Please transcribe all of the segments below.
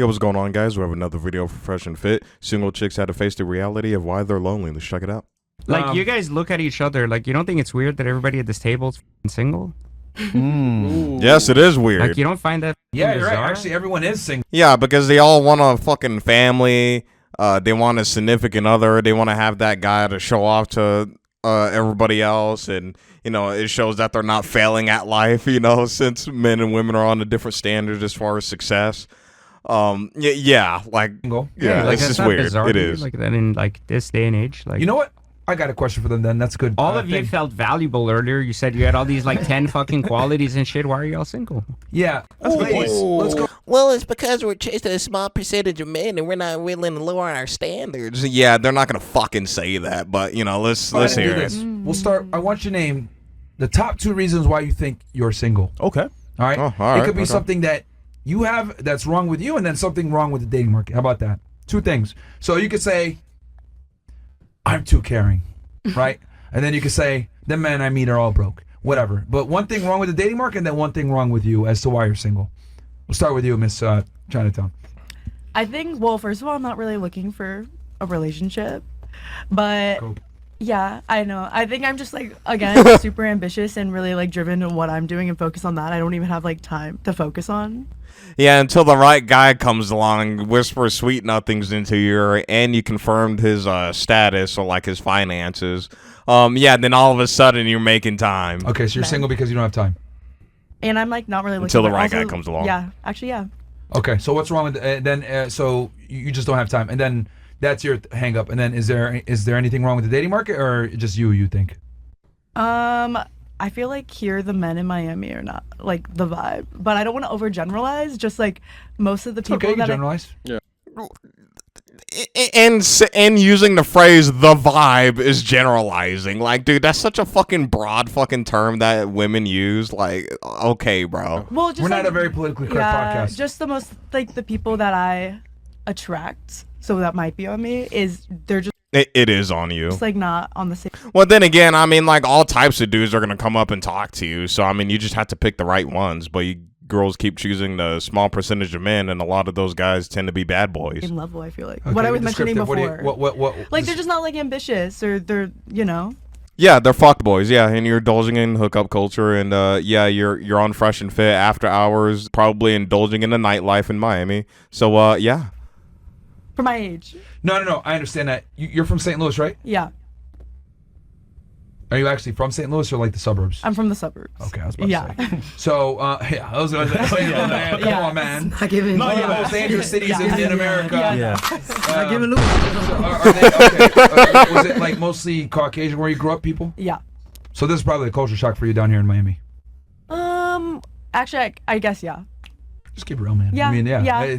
Yo, what's going on, guys? We have another video for Fresh and Fit. Single chicks had to face the reality of why they're lonely. Let's check it out. Like, you guys look at each other, like, you don't think it's weird that everybody at this table is single? Yes, it is weird. Like, you don't find that Yeah, you're right. bizarre? Actually, everyone is single. Yeah, because they all want a fucking family. They want a significant other. They want to have that guy to show off to everybody else. And, you know, it shows that they're not failing at life, you know, since men and women are on a different standard as far as success. Yeah, like, Single. yeah, like, it's that's just not weird. bizarre It to you? is. Like, that in, like, this day and age? Like, You know what? I got a question for them then. That's good. all of you thing. felt valuable earlier. You said you had all these, like, 10 fucking qualities and shit. Why are you all single? Yeah. That's a good point. Let's go. Well, it's because we're chasing a small percentage of men and we're not willing to lower our standards. Yeah, they're not gonna fucking say that, but you know, let's Go ahead and hear do it. this. We'll start. I want you to name the top 2 reasons why you think you're single. Okay. All right. Oh, all right, It could be okay. something that you have that's wrong with you, and then something wrong with the dating market. How about that? 2 things. So you could say, I'm too caring, right? And then you could say, the men I meet are all broke. Whatever. But one thing wrong with the dating market, and then one thing wrong with you as to why you're single. We'll start with you, Miss Chinatown. I think, well, first of all, I'm not really looking for a relationship, but Cool. yeah, I know. I think I'm just like, again, super ambitious and really like driven in what I'm doing and focus on that. I don't even have like time to focus on. Yeah, until the right guy comes along, whispers sweet nothings into your ear, and you confirmed his status or like his finances. Yeah, then all of a sudden you're making time. Okay, so you're single because you don't have time. And I'm like not really looking Until the but right guy also- comes along. Yeah, actually, yeah. Okay, so what's wrong with then? So you just don't have time, and then that's your hang up. And then is there anything wrong with the dating market, or just you think? I feel like here the men in Miami are not like the vibe, but I don't want to overgeneralize. Just like most of the people Okay, you can that generalize. And using the phrase "the vibe" is generalizing. Like, dude, that's such a fucking broad fucking term that women use. Like, okay, bro. well, just We're not like, a very politically correct yeah, podcast. just the most like the people that I attract, so that might be on me is they're It is on you. just like not on the same. Well, then again, I mean, like, all types of dudes are gonna come up and talk to you. So, I mean, you just have to pick the right ones. But girls keep choosing the small percentage of men, and a lot of those guys tend to be bad boys. Same level, I feel like. Okay, what I be was mentioning descriptive. before. What? Like they're just not like ambitious or they're Yeah, they're fuck boys. Yeah, and you're indulging in hookup culture, and yeah, you're on Fresh and Fit after hours, probably indulging in the nightlife in Miami. So, yeah. for my age. No. I understand that. You're from St. Louis, right? Yeah, Are you actually from St. Louis or like the suburbs? I'm from the suburbs. Okay, I was about Yeah. to say. So, yeah, I was going to say, man, come on, man. Not giving. One of the most dangerous cities in America. Yeah. Not giving Luke. Are they, okay. Was it like mostly Caucasian where you grew up, people? Yeah. So this is probably a culture shock for you down here in Miami. Actually, I guess yeah. Just keep it real, man. Yeah, I mean, yeah. yeah.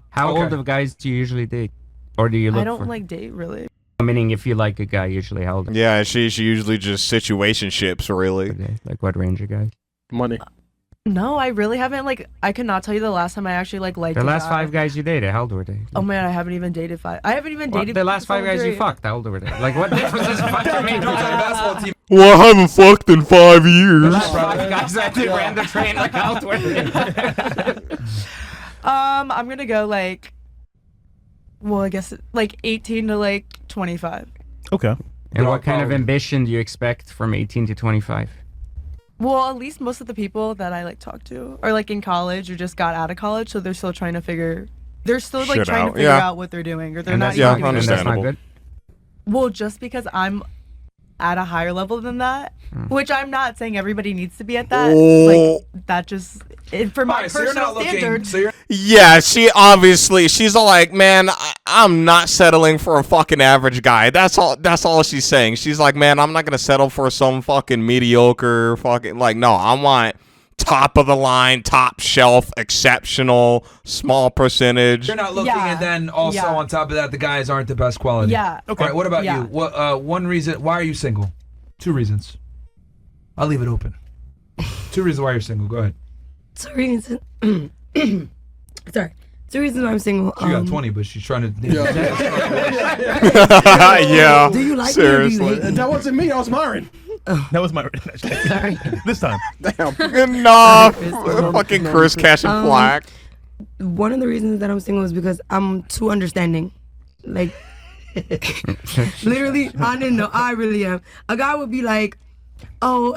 How okay. old of guys do you usually date? Or do you look I don't for? like date really. Meaning, if you like a guy, usually how old Yeah, she usually just situationships, are really. they? Like, what range of guys? Money. No, I really haven't. Like, I could not tell you the last time I actually like liked The a last guy. 5 guys you dated, how old were they? Oh man, I haven't even dated 5. I haven't even What, dated the last 5 guys you 3. fucked, how old were they? Like, what difference does it fucking make? Basketball team. Well, I haven't fucked in 5 The years. last 5 guys that they ran the train, like, how old were they? I'm gonna go like. Well, I guess like 18 to like 25. Okay. And what kind of Probably. ambition do you expect from 18 to 25? Well, at least most of the people that I like talk to are like in college or just got out of college, so they're still trying to figure. They're still like Shit trying out, to figure yeah. out what they're doing, or they're And not. that's yeah, even and that's not understandable. good? Well, just because I'm at a higher level than that, which I'm not saying everybody needs to be at that. Oh. Like that just for my Alright, so you're personal not looking. standards. So you're Yeah, she's all like, man, I'm not settling for a fucking average guy. That's all she's saying. She's like, man, I'm not gonna settle for some fucking mediocre fucking, like, no, I want top of the line, top shelf, exceptional, small percentage. You're not looking, Yeah. and then also Yeah. on top of that, the guys aren't the best quality. Yeah. Okay. All right, what about Yeah. you? What? One reason. Why are you single? 2 reasons. I'll leave it open. 2 reasons why you're single. Go ahead. 2 reasons. Sorry. 2 reasons why I'm single. She got 20, but she's trying to. Yeah, Do you like me seriously. or do you hate me? That wasn't me. That was Myron. That was Myron. Sorry. This time. Enough. Fucking Chris catching flack. One of the reasons that I'm single is because I'm too understanding. Like, literally, I didn't know. I really am. A guy would be like, oh,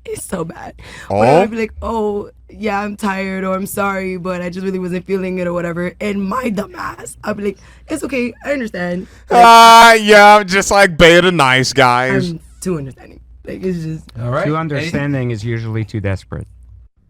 it's so bad. But I would be like, oh, yeah, I'm tired or I'm sorry, but I just really wasn't feeling it or whatever. And my dumb ass, I'd be like, it's okay, I understand. Yeah, I'm just like beta nice guys. I'm too understanding. Like, it's just. All right. Too understanding is usually too desperate.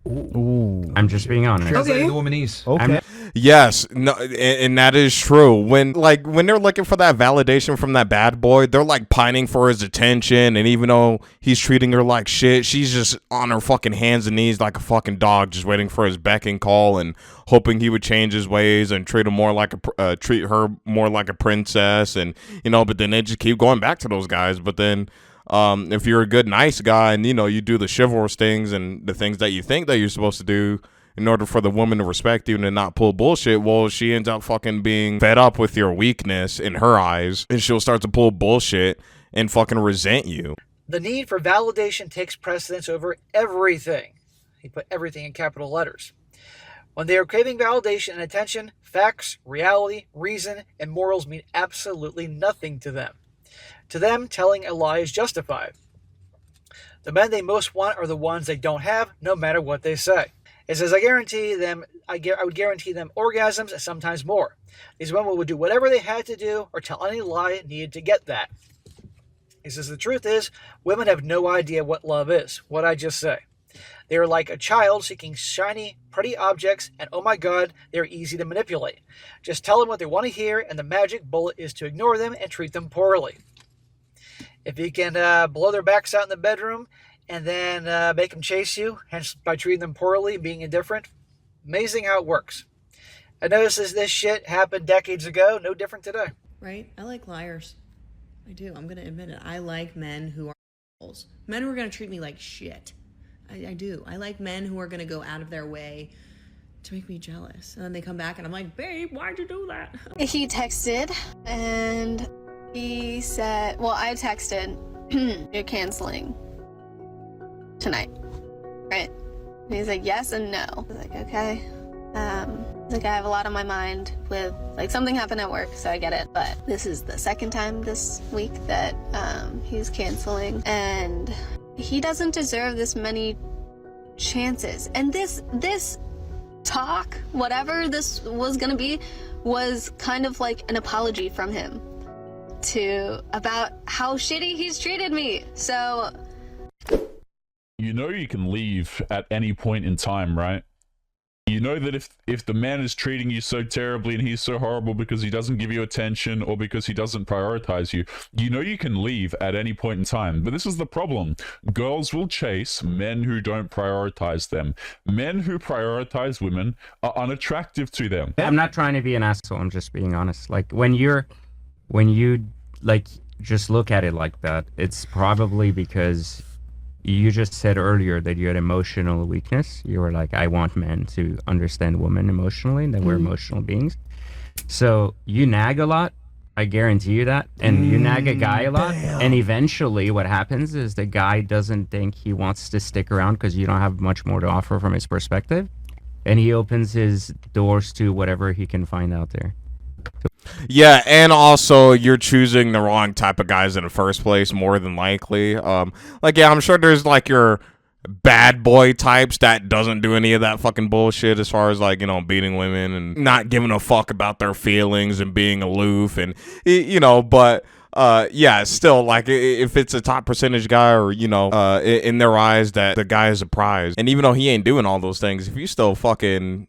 Ooh. I'm just being honest. Translating Okay. the womanese. Okay. Yes, no, and that is true. When they're looking for that validation from that bad boy, they're like pining for his attention, and even though he's treating her like shit, she's just on her fucking hands and knees like a fucking dog, just waiting for his beck and call and hoping he would change his ways and treat her more like a princess, and but then they just keep going back to those guys. But then if you're a good nice guy and you do the chivalrous things and the things that you think that you're supposed to do in order for the woman to respect you and to not pull bullshit, well, she ends up fucking being fed up with your weakness in her eyes, and she'll start to pull bullshit and fucking resent you. The need for validation takes precedence over everything. He put everything in capital letters. When they are craving validation and attention, facts, reality, reason, and morals mean absolutely nothing to them. To them, telling a lie is justified. The men they most want are the ones they don't have, no matter what they say. It says, I would guarantee them orgasms and sometimes more. These women would do whatever they had to do or tell any lie needed to get that. He says, the truth is, women have no idea what love is, what I just say. They are like a child seeking shiny, pretty objects, and oh my god, they're easy to manipulate. Just tell them what they want to hear, and the magic bullet is to ignore them and treat them poorly. If you can blow their backs out in the bedroom and then make them chase you, hence by treating them poorly, being indifferent, amazing how it works. I noticed this shit happened decades ago, no different today. Right? I like liars. I do. I'm going to admit it. I like men who are assholes. Men who are going to treat me like shit. I do. I like men who are going to go out of their way to make me jealous. And then they come back and I'm like, babe, why'd you do that? He texted and he said, well, I texted, you're canceling tonight, right? And he's like, yes and no. I was like, okay. Like, I have a lot on my mind with, like, something happened at work, so I get it. But this is the second time this week that he's canceling. And he doesn't deserve this many chances. And this talk, whatever this was gonna be, was kind of like an apology from him about how shitty he's treated me. So you can leave at any point in time, right? You know that if the man is treating you so terribly and he's so horrible because he doesn't give you attention or because he doesn't prioritize you, you can leave at any point in time. But this is the problem. Girls will chase men who don't prioritize them. Men who prioritize women are unattractive to them. I'm not trying to be an asshole. I'm just being honest. Like, when you like just look at it like that, it's probably because you just said earlier that you had emotional weakness. You were like, I want men to understand women emotionally, and that we're emotional beings. So you nag a lot. I guarantee you that. And you nag a guy a lot. Damn. And eventually what happens is the guy doesn't think he wants to stick around because you don't have much more to offer from his perspective. And he opens his doors to whatever he can find out there. Yeah, and also you're choosing the wrong type of guys in the first place, more than likely. I'm sure there's like your bad boy types that doesn't do any of that fucking bullshit as far as beating women and not giving a fuck about their feelings and being aloof and but still, like, if it's a top percentage guy or in their eyes that the guy is a prize, and even though he ain't doing all those things, if you still fucking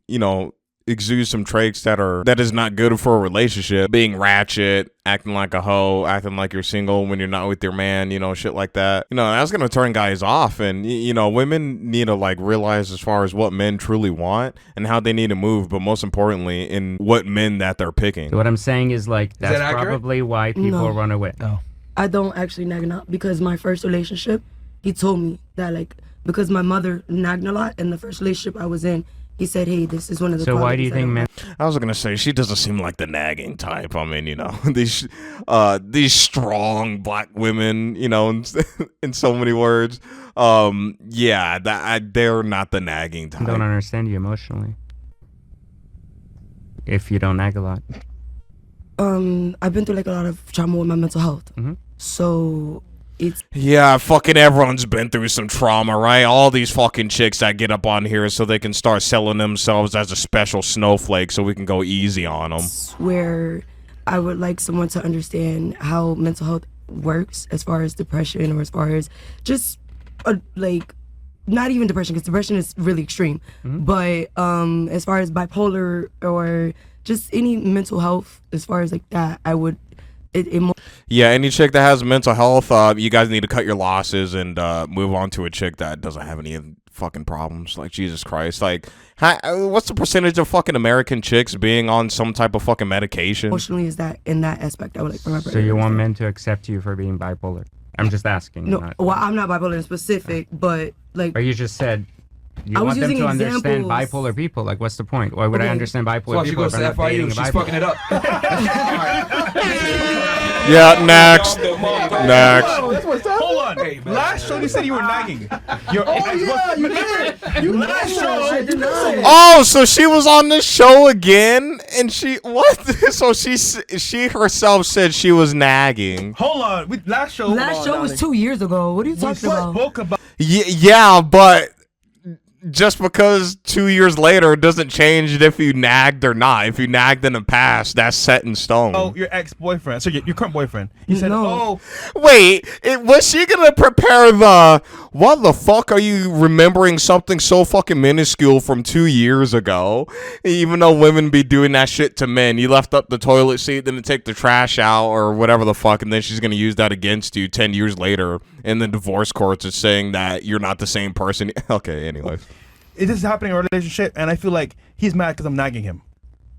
exude some traits that is not good for a relationship, being ratchet, acting like a hoe, acting like you're single when you're not with your man, shit like that, that's gonna turn guys off. And women need to like realize as far as what men truly want and how they need to move, but most importantly in what men that they're picking. So what I'm saying is, like, that's that probably why people run away. No, I don't actually nag enough because my first relationship, he told me that, like, because my mother nagged a lot in the first relationship I was in, he said, hey, this is one of the So why do you think men... I was gonna say, she doesn't seem like the nagging type. I mean, these strong black women, in so many words. They're not the nagging type. I don't understand you emotionally. if you don't nag a lot? I've been through like a lot of trauma with my mental health. So it's Yeah, fucking everyone's been through some trauma, right? All these fucking chicks that get up on here so they can start selling themselves as a special snowflake so we can go easy on them. where I would like someone to understand how mental health works as far as depression or as far as just like not even depression, because depression is really extreme, but as far as bipolar or just any mental health as far as like that, I would Yeah, any chick that has mental health, you guys need to cut your losses and move on to a chick that doesn't have any fucking problems. Like, Jesus Christ. Like, what's the percentage of fucking American chicks being on some type of fucking medication? emotionally is that in that aspect I would like for my brother. So you want men to accept you for being bipolar? I'm just asking. No, not- well, I'm not bipolar in specific, but like But you just said you I was want them to using understand examples. bipolar people. Like, what's the point? Why would I Okay. understand bipolar Well, she people goes if to I'm not dating FIU. a She's bipolar? fucking it up. Yeah, next. Next. Hold on. Last show you said you were nagging. You did. You last show. Oh, so she was on this show again, and she what? So she herself said she was nagging. Hold on. Last show. last show was 2 years ago. What are you talking about? Spoke about. Yeah, but just because 2 years later doesn't change it if you nagged or not. If you nagged in the past, that's set in stone. Oh, your ex-boyfriend. So your current boyfriend. You said, No. Wait, was she gonna prepare the? What the fuck are you remembering something so fucking minuscule from 2 years ago? Even though women be doing that shit to men, you left up the toilet seat, then to take the trash out or whatever the fuck, and then she's gonna use that against you 10 years later in the divorce courts, is saying that you're not the same person. Okay, anyways. This is happening in a relationship, and I feel like he's mad because I'm nagging him.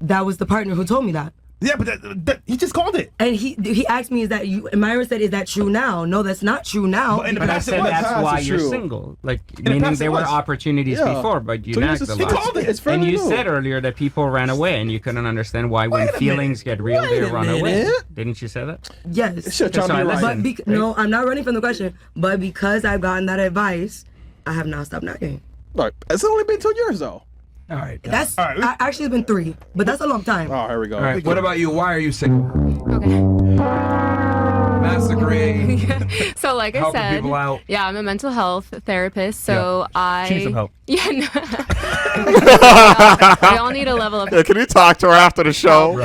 That was the partner who told me that. Yeah, but he just called it. And he asked me, "Is that you?" And Myra said, "Is that true now?" No, that's not true now. But in the But I past it said was. that's Past why is you're true. single. Like, the meaning past there it were was. opportunities Yeah. before, but you So nagged a he He lot. called it. It's And fairly you new. said earlier that people ran away, and you couldn't understand why when feelings get real, they run away. Didn't you say that? Yes. Shit, trying to be So I right. listened. But no, I'm not running from the question. But because I've gotten that advice, I have now stopped nagging. Look, it's only been 2 years though. All right. That's All right. actually it's been 3, but that's a long time. Oh, here we go. All right. What about you? Why are you single? Okay. Massacring, So like I helping said, people out. yeah, I'm a mental health therapist. So She needs some help. Yeah, no. we all need a level of. Yeah, can you talk to her after the show?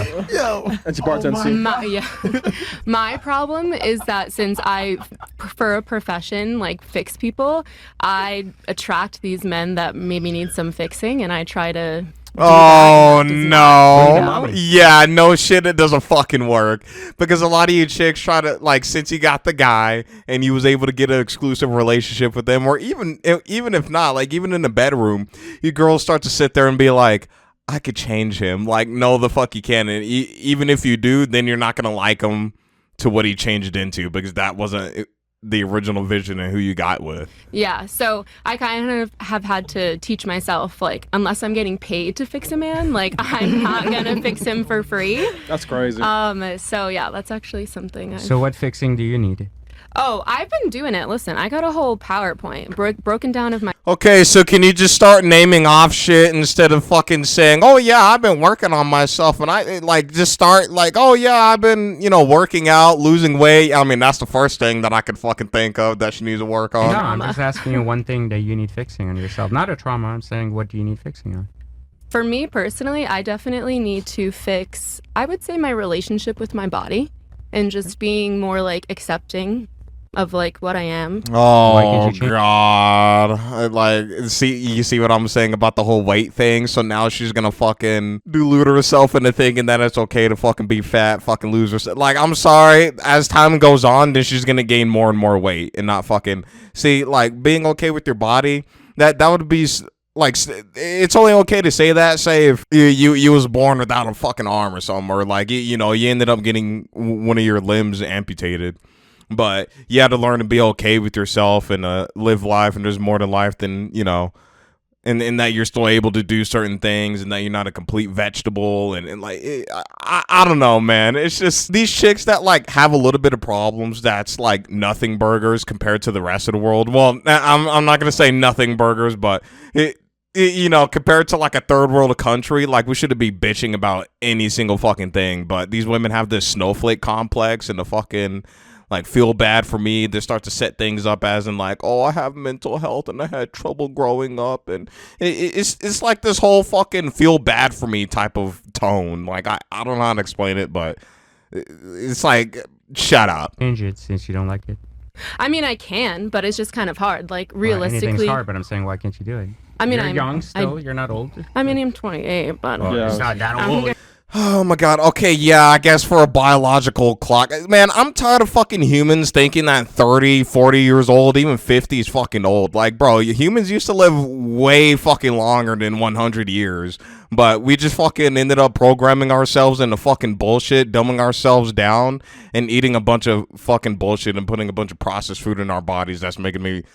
That's your bartender seat. My problem is that since I prefer a profession like fix people, I attract these men that maybe need some fixing, and I try to. Oh Does no. not. Yeah, no shit, it doesn't fucking work. Because a lot of you chicks try to, like, since you got the guy and you was able to get an exclusive relationship with them, or even if not, like, even in the bedroom, you girls start to sit there and be like, I could change him. Like, no, the fuck you can't. And even if you do, then you're not gonna like him to what he changed into, because that wasn't the original vision and who you got with. Yeah, so I kind of have had to teach myself, like, unless I'm getting paid to fix a man, like, I'm not gonna fix him for free. That's crazy. So yeah, that's actually something. So what fixing do you need? Oh, I've been doing it. Listen, I got a whole PowerPoint broken down of my. Okay, so can you just start naming off shit instead of fucking saying, oh yeah, I've been working on myself, and I like just start like, oh yeah, I've been, working out, losing weight. I mean, that's the first thing that I could fucking think of that she needs to work on. No, I'm just asking you one thing that you need fixing on yourself. Not a trauma. I'm saying, what do you need fixing on? For me personally, I definitely need to fix, I would say, my relationship with my body and just being more like accepting of like what I am. Oh God! Like, you see what I'm saying about the whole weight thing? So now she's gonna fucking delude herself into thinking that it's okay to fucking be fat, fucking lose herself. Like, I'm sorry. As time goes on, then she's gonna gain more and more weight and not fucking see. Like, being okay with your body, that would be. Like, it's only okay to say that, say if you was born without a fucking arm or something, or like, you ended up getting one of your limbs amputated. But you had to learn to be okay with yourself and live life, and there's more to life than, and that you're still able to do certain things, and that you're not a complete vegetable, and like, I don't know, man. It's just these chicks that, like, have a little bit of problems that's, like, nothing burgers compared to the rest of the world. Well, I'm not going to say nothing burgers, but you know, compared to like a third world country, like we shouldn't be bitching about any single fucking thing. But these women have this snowflake complex and the fucking like feel bad for me. They start to set things up as in like, oh, I have mental health and I had trouble growing up, and it's like this whole fucking feel bad for me type of tone. Like I don't know how to explain it, but it's like, shut up. Change it since you don't like it. I mean, I can, but it's just kind of hard. Like realistically, anything's hard, but I'm saying, why can't you do it? I mean, you're young still. You're not old. I mean, I'm 28, but it's not that old. Oh my god, okay, yeah, I guess for a biological clock. Man, I'm tired of fucking humans thinking that 30, 40 years old, even 50 is fucking old. Like, bro, humans used to live way fucking longer than 100 years. But we just fucking ended up programming ourselves into fucking bullshit, dumbing ourselves down, and eating a bunch of fucking bullshit and putting a bunch of processed food in our bodies that's making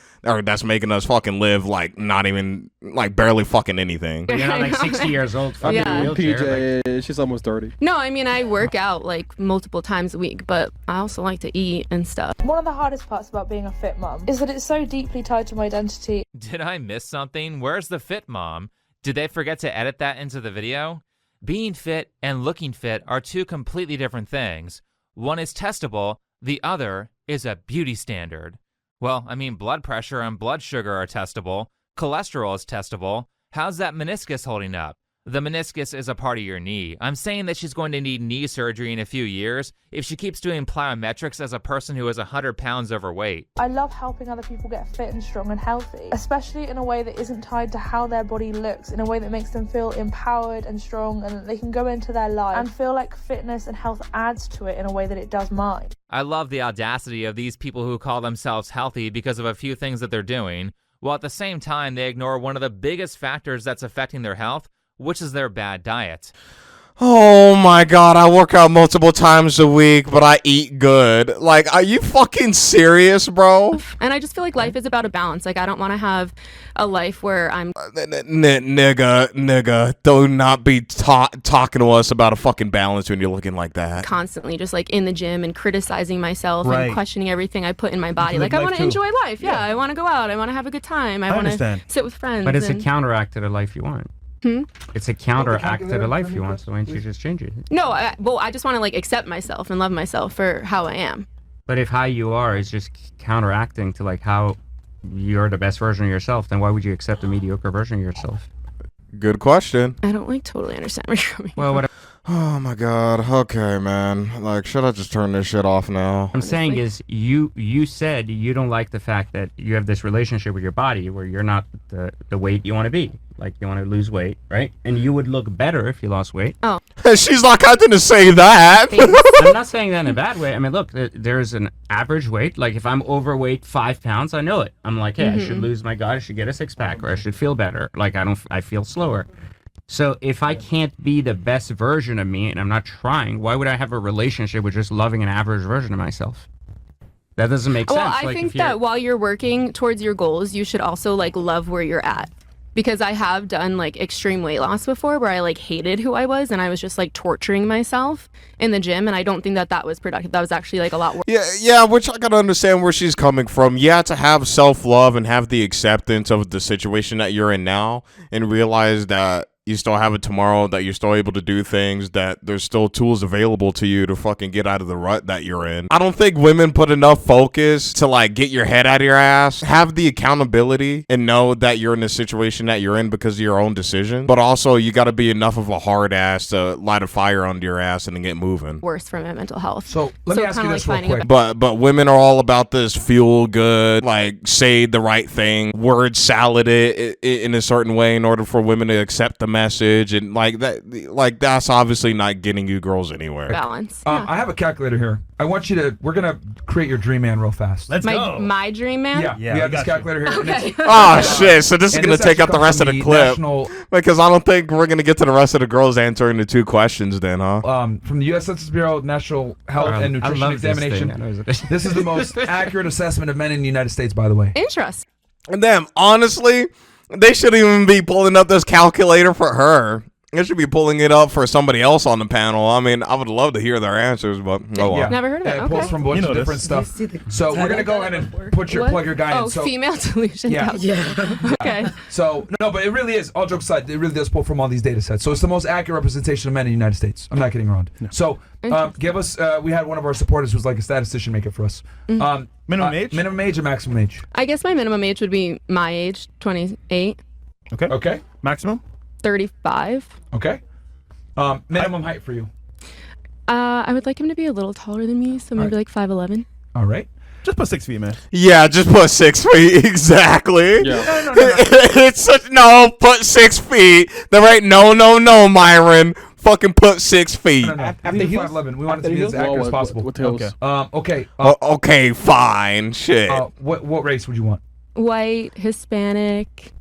us fucking live like not even, like barely fucking anything. You're not like 60 years old. Fucking wheelchair, PJ, she's almost 30. No, I mean, I work out like multiple times a week, but I also like to eat and stuff. One of the hardest parts about being a fit mum is that it's so deeply tied to my identity. Did I miss something? Where's the fit mom? Did they forget to edit that into the video? Being fit and looking fit are two completely different things. One is testable, the other is a beauty standard. Well, I mean, blood pressure and blood sugar are testable. Cholesterol is testable. How's that meniscus holding up? The meniscus is a part of your knee. I'm saying that she's going to need knee surgery in a few years if she keeps doing plyometrics as a person who is 100 pounds overweight. I love helping other people get fit and strong and healthy, especially in a way that isn't tied to how their body looks, in a way that makes them feel empowered and strong and that they can go into their life and feel like fitness and health adds to it in a way that it does mine. I love the audacity of these people who call themselves healthy because of a few things that they're doing, while at the same time they ignore one of the biggest factors that's affecting their health, which is their bad diet. Oh my god, I work out multiple times a week, but I eat good. Like, are you fucking serious, bro? And I just feel like life is about a balance. Like, I don't want to have a life where I'm... Nigga, do not be talking to us about a fucking balance when you're looking like that. Constantly just like in the gym and criticizing myself and questioning everything I put in my body. Like, I want to enjoy life. Yeah, I want to go out. I want to have a good time. I want to sit with friends. But it's a counteract to the life you want. It's a counteract to the life you want, so why don't you just change it? No, I just want to like accept myself and love myself for how I am. But if how you are is just counteracting to like how you're the best version of yourself, then why would you accept a mediocre version of yourself? Good question. I don't like totally understand where you're coming from. Whatever. Oh my god. Okay, man. Like, should I just turn this shit off now? I'm saying is you said you don't like the fact that you have this relationship with your body where you're not the weight you want to be. Like, you want to lose weight, right? And you would look better if you lost weight. Oh. She's like, I didn't say that. I'm not saying that in a bad way. I mean, look, there's an average weight. Like, if I'm overweight 5 pounds, I know it. I'm like, hey, I should lose my gut. I should get a 6-pack, or I should feel better. Like, I feel slower. So if I can't be the best version of me and I'm not trying, why would I have a relationship with just loving an average version of myself? That doesn't make sense. Well, I think that while you're working towards your goals, you should also like love where you're at. Because I have done like extreme weight loss before where I like hated who I was and I was just like torturing myself in the gym, and I don't think that was productive. That was actually like a lot worse. Yeah, which I gotta understand where she's coming from. Yeah, to have self-love and have the acceptance of the situation that you're in now and realize that you still have it tomorrow, that you're still able to do things, that there's still tools available to you to fucking get out of the rut that you're in. I don't think women put enough focus to like get your head out of your ass, have the accountability and know that you're in the situation that you're in because of your own decision. But also you got to be enough of a hard ass to light a fire under your ass and then get moving. Worse for my mental health. So let me ask you this real quick. But women are all about this feel good, like say the right thing, word salad it in a certain way in order for women to accept the message, and like that's obviously not getting you girls anywhere. Balance. I have a calculator here. I want you to. We're gonna create your dream man real fast. Let's go. My dream man. Yeah, we have this calculator here. Okay. Oh shit! So this is gonna take up the rest of the clip because I don't think we're gonna get to the rest of the girls answering the 2 questions then, huh? From the U.S. Census Bureau National Health and Nutrition Examination. This is the most accurate assessment of men in the United States, by the way. Interesting. And then honestly, they shouldn't even be pulling up this calculator for her. They should be pulling it up for somebody else on the panel. I mean, I would love to hear their answers, but oh well. Never heard of it. Yeah, it pulls from a bunch of different stuff. So we're gonna go ahead and plug your guy in. Oh, So, female delusion. Yeah. Okay. So no, but it really is. All jokes aside, it really does pull from all these data sets. So it's the most accurate representation of men in the United States. I'm not kidding around. So give us. We had one of our supporters who's like a statistician make it for us. Minimum age? Minimum age or maximum age? I guess my minimum age would be my age, 28. Okay. Okay. Maximum? 35. Okay. Minimum height for you? I would like him to be a little taller than me, so maybe like 5'11". All right. Just put 6 feet, man. Yeah, just put 6 feet. Exactly. Yeah. No. It's such put 6 feet. There ain't no, Myron. Fucking put 6 feet. No. After 5'11", we want it to be as accurate as possible. Okay. Okay, fine. Shit. What race would you want? White, Hispanic.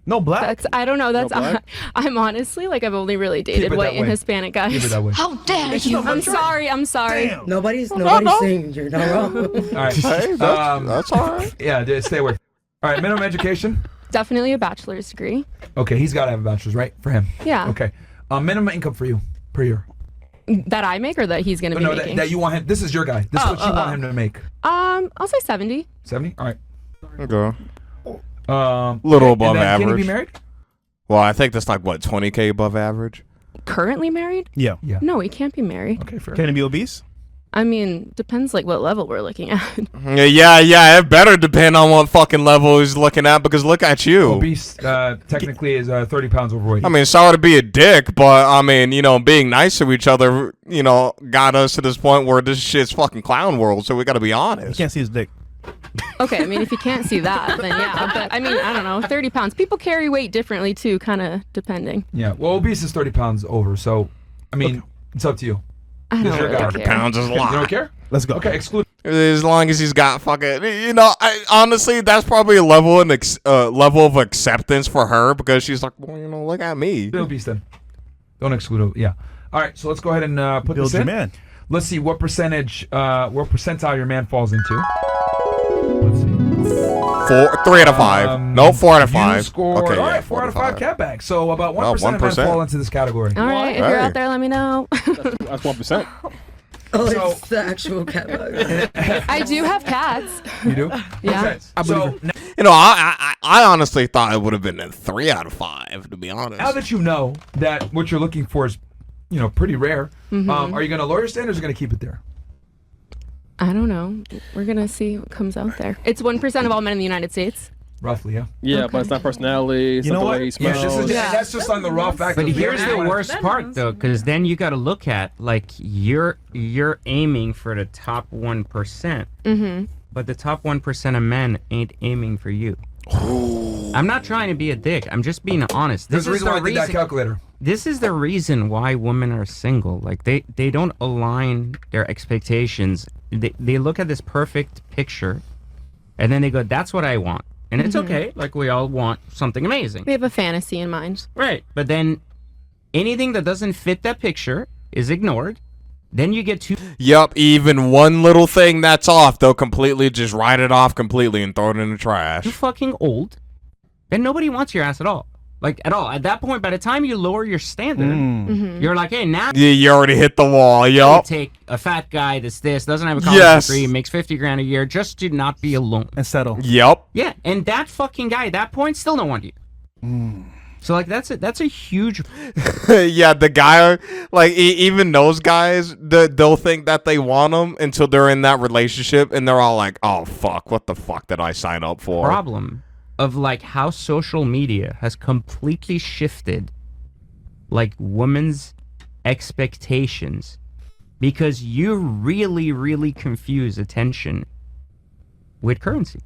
No black. I don't know. That's No black? I'm honestly like I've only really dated it white that and way. Hispanic guys. Keep it that way. How dare you? I'm sorry. Damn. Nobody's No. saying you're not wrong. All right. Hey, that's all right. Yeah, stay away. All right. Minimum education? Definitely a bachelor's degree. Okay, he's got to have a bachelor's, right? For him. Yeah. Okay. Minimum income for you per year? That I make or that he's gonna be No, making? that you want him. This is your guy. This is what you want him to make. I'll say 70. 70? All right. Okay. and Little above then average. Can he be married? Well, I think that's like what, 20K above average? Currently married? Yeah. No, he can't be married. Okay, fair. Can he be obese? I mean, depends like what level we're looking at. Yeah, it better depend on what fucking level he's looking at, because look at you. Obese technically is 30 pounds overweight. I mean, sorry to be a dick, but I mean, being nice to each other, got us to this point where this shit's fucking clown world, so we gotta be honest. You can't see his dick. Okay, I mean, if you can't see that, then yeah. But I mean, I don't know, 30 pounds. People carry weight differently too, kind of depending. Yeah, well, obese is 30 pounds over, so, I mean, it's up to you. I don't really 30 pounds is a lot. You don't care? Let's go. Okay, exclude. As long as he's got fucking, honestly, that's probably a level of acceptance for her, because she's like, well, look at me. Obese then. Don't exclude it. Yeah. All right, so let's go ahead and put Build this your in. man. Let's see what percentile your man falls into. Let's see. 3 out of 5. No, 4 out of 5. You scored. Okay, all yeah, right, 4 out of 5 catback. So about 1% of men 1%. fall into this category. All right, if you're out there, let me know. That's 1%. Oh, So- it's the actual cat bug. I do have cats. You do? Yeah. Okay. So I honestly thought it would have been a 3 out of 5, to be honest. now that you know that what you're looking for is, pretty rare, are you going to lower your standards or going to keep it there? I don't know. We're gonna see what comes out there. It's 1% of all men in the United States. Roughly, yeah. Yeah, but it's not personality. It's You know not the what? way he Yeah, smells. that's just on the raw fact. But of here's the being- worst part, though, because then you got to look at like you're aiming for the top 1%, but the top 1% of men ain't aiming for you. I'm not trying to be a dick. I'm just being honest. There's a reason why I did that calculator. This is the reason why women are single. Like they don't align their expectations. They look at this perfect picture, and then they go, "That's what I want," and it's okay. Like we all want something amazing, We have a fantasy in mind. right? But then anything that doesn't fit that picture is ignored. Then you get too. Yup, even one little thing that's off, they'll completely just write it off completely and throw it in the trash. Too fucking old, then nobody wants your ass at all. Like at all. At that point, by the time you lower your standard, you're like, hey, now Yeah, you already hit the wall, you yup. take a fat guy that's doesn't have a college Yes. degree, makes $50,000 a year, just to not be alone and settle. Yup. Yeah, and that fucking guy at that point still don't want you. So like that's a huge. Yeah, the guy, like, even those guys, they'll think that they want them until they're in that relationship, and they're all like, oh, fuck, what the fuck did I sign up for? Problem of like how social media has completely shifted like women's expectations, because you really confuse attention with currency.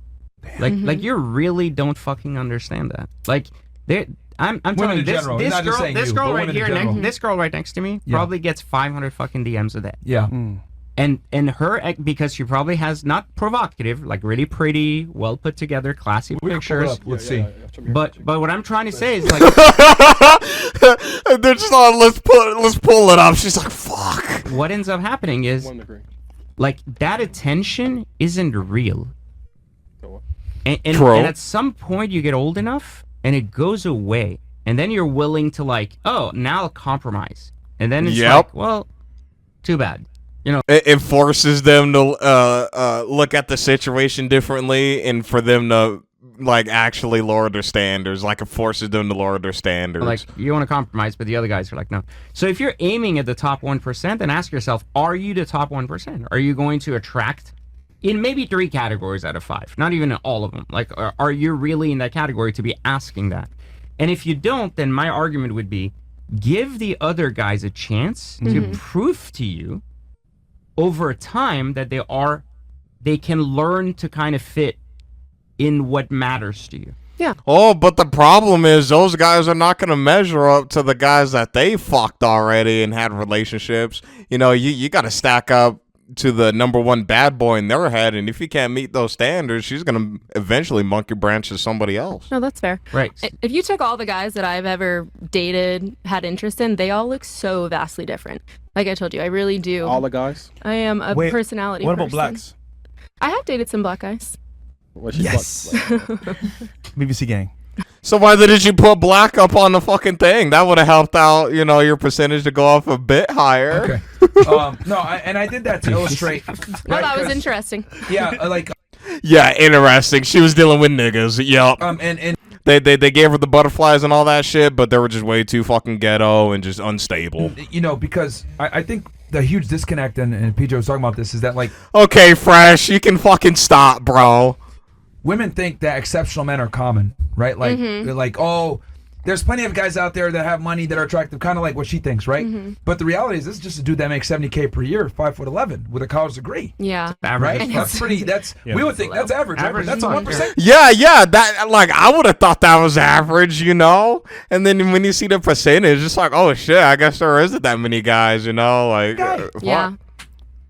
Like you really don't fucking understand that. Like I'm Women telling you, in general, this not just saying this you, girl but right women in here general. this girl right next to me Yeah. probably gets 500 fucking DMs a day. Yeah. And her, because she probably has not provocative, like really pretty, well put together, classy We can pull it pictures. up. Let's see. But what I'm trying to say is like And they're just like, let's pull it up. She's like, fuck. what ends up happening is like that attention isn't real. And True. at some point you get old enough and it goes away. and then you're willing to like, oh, now I'll compromise, and then it's Yep. like, well, too bad. You know, It forces them to look at the situation differently, and for them to like actually lower their standards. Like it forces them to lower their standards. like you want to compromise, but the other guys are like, no. So if you're aiming at the top 1%, then ask yourself, are you the top 1%? Are you going to attract in maybe 3 categories out of 5, not even in all of them? Like, are you really in that category to be asking that? And if you don't, then my argument would be give the other guys a chance to prove to you over time that they can learn to kind of fit in what matters to you. Yeah. Oh, but the problem is those guys are not going to measure up to the guys that they fucked already and had relationships. You know, you got to stack up to the number one bad boy in their head, and if you can't meet those standards, she's going to eventually monkey branch to somebody else. No, that's fair. Right. If you took all the guys that I've ever dated, had interest in, they all look so vastly different. Like I told you, I really do. All the guys? I am a personality What about person. blacks? I have dated some black guys. Yes. BBC gang. So why didn't you put black up on the fucking thing? That would have helped out, you know, your percentage to go off a bit higher. Okay. No, I did that to illustrate. Oh, that was interesting. Yeah, like. Yeah, interesting. She was dealing with niggas. Yup. And they gave her the butterflies and all that shit, but they were just way too fucking ghetto and just unstable. You know, because I think the huge disconnect, and PJ was talking about this, is that like. Okay, Fresh, you can fucking stop, bro. Women think that exceptional men are common, right? Like, they're like, oh, there's plenty of guys out there that have money that are attractive, kind of like what she thinks, right? But the reality is, this is just a dude that makes $70K per year, 5'11", with a college degree. Yeah. Right? That's pretty. We would think that's average, right? But that's a 1%. Yeah. That like I would have thought that was average, you know. And then when you see the percentage, it's like, oh shit, I guess there isn't that many guys, you know. Like, yeah.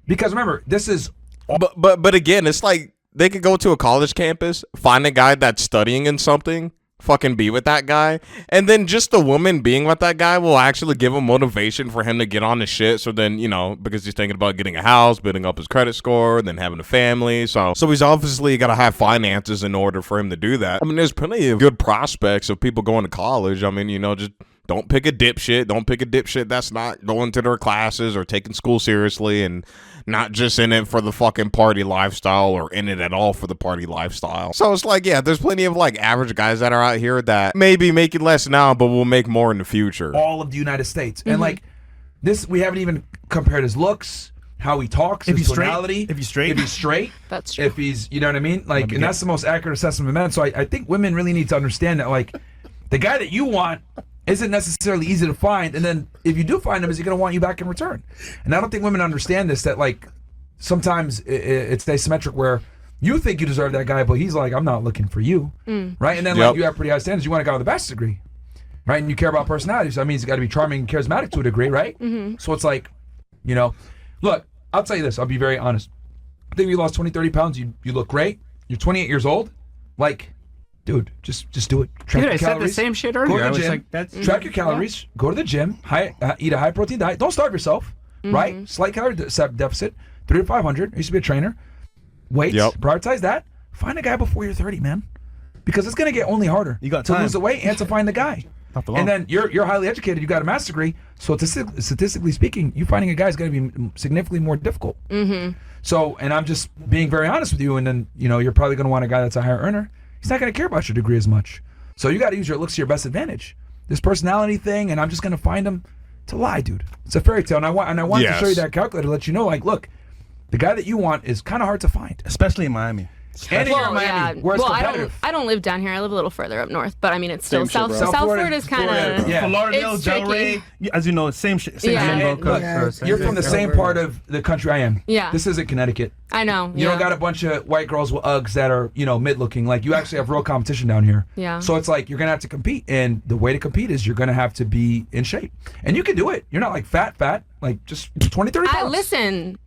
Because remember, this is. But again, it's like. They could go to a college campus, find a guy that's studying in something, fucking be with that guy, and then just the woman being with that guy will actually give him motivation for him to get on the shit. So then, you know, because he's thinking about getting a house, building up his credit score, and then having a family. So he's obviously got to have finances in order for him to do that. I mean, there's plenty of good prospects of people going to college. I mean, you know, just don't pick a dipshit. Don't pick a dipshit that's not going to their classes or taking school seriously and not just in it for the fucking party lifestyle or in it at all for the party lifestyle. So it's like, yeah, there's plenty of like average guys that are out here that maybe making less now, but will make more in the future. All of the United States. And like this, we haven't even compared his looks, how he talks, his tonality. If he's straight. That's true. If he's, you know what I mean? Like, and that's the most accurate assessment of men. So I think women really need to understand that, like, the guy that you want isn't necessarily easy to find, and then if you do find him, is he going to want you back in return? And I don't think women understand this, that like sometimes it's asymmetric where you think you deserve that guy, but he's like, I'm not looking for you, right? And then like you have pretty high standards, you want a guy with a bachelor's degree, right? And you care about personality, so that means he's got to be charming and charismatic to a degree, right? So it's like, you know, look, I'll tell you this, I'll be very honest. I think you lost 20, 30 pounds, you look great, you're 28 years old, like, dude, just do it. Track your I said calories. the same shit Go earlier. to the I was gym. like, that's Track your calories. Go to the gym. Eat a high protein diet. Don't starve yourself. Right? Slight calorie deficit. 300 to 500. I used to be a trainer. Weights. Prioritize that. Find a guy before you're 30, man. Because it's gonna get only harder. You got to time. lose the weight and to find the guy. And then you're highly educated. You got a master's degree. So statistically speaking, you finding a guy is going to be significantly more difficult. So, and I'm just being very honest with you. And then you're probably going to want a guy that's a higher earner. He's not going to care about your degree as much. So you got to use your looks to your best advantage. This personality thing, and I'm just going to find him to lie, dude. It's a fairy tale, and I want to show you that calculator to let you know, like, look, the guy that you want is kind of hard to find, especially in Miami. And if you're in Miami, where it's competitive. I don't live down here. I live a little further up north, but I mean, it's still Same shit, South bro. Florida is kind of Fort Lauderdale, it's Delray. As you know, same shit. Same Look, you're from the same part of the country I am. Yeah. This isn't Connecticut. I know. You don't got a bunch of white girls with Uggs that are, mid-looking. Like, you actually have real competition down here. Yeah. So it's like, you're going to have to compete. And the way to compete is you're going to have to be in shape. And you can do it. You're not like fat, like just 20, 30 pounds. Listen.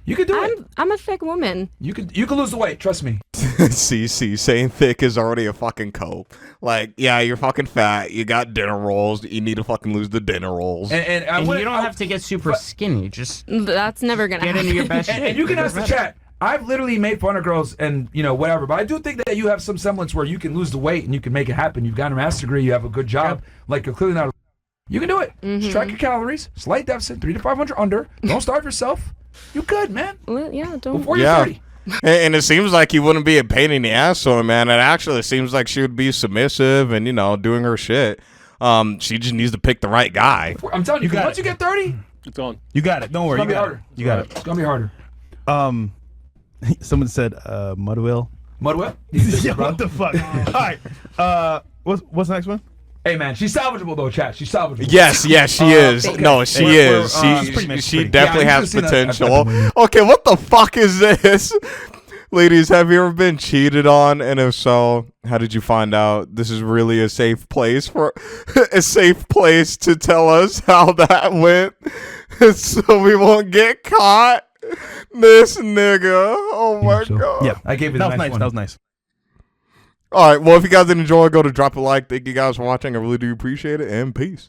You can do it. I'm a thick woman. You can lose the weight. Trust me. See, saying thick is already a fucking cope. Like, yeah, you're fucking fat. You got dinner rolls. You need to fucking lose the dinner rolls. And you don't have to get super skinny. Just that's never gonna get happen. into your best and shape. you can ask the chat. I've literally made fun of girls and, you know, whatever. But I do think that you have some semblance where you can lose the weight and you can make it happen. You've got a master's degree. You have a good job. Like, you're clearly not. You can do it. Just track your calories. Slight deficit, 300 to 500 under. Don't starve yourself. You good, man. Well, yeah, don't. Before you're 30. And it seems like he wouldn't be a pain in the ass to him, man. It actually seems like she would be submissive and, you know, doing her shit. She just needs to pick the right guy. I'm telling you, once you get 30, it's on. You got it. Don't worry. It's gonna be harder. You got it. It's gonna be harder. Someone said Mudwell. Mudwell? Yeah, what the fuck? All right. What's the next one? Hey, man, she's salvageable, though, chat. She's salvageable. Yes, she is. Okay. No, she is. She definitely has potential. Okay, what the fuck is this? Ladies, have you ever been cheated on? And if so, how did you find out? This is really a safe place to tell us how that went, so we won't get caught. This nigga. Oh my god. Yeah, I gave you that the was nice nice. one. That was nice. All right. Well, if you guys did enjoy, go to drop a like. Thank you guys for watching. I really do appreciate it. And peace.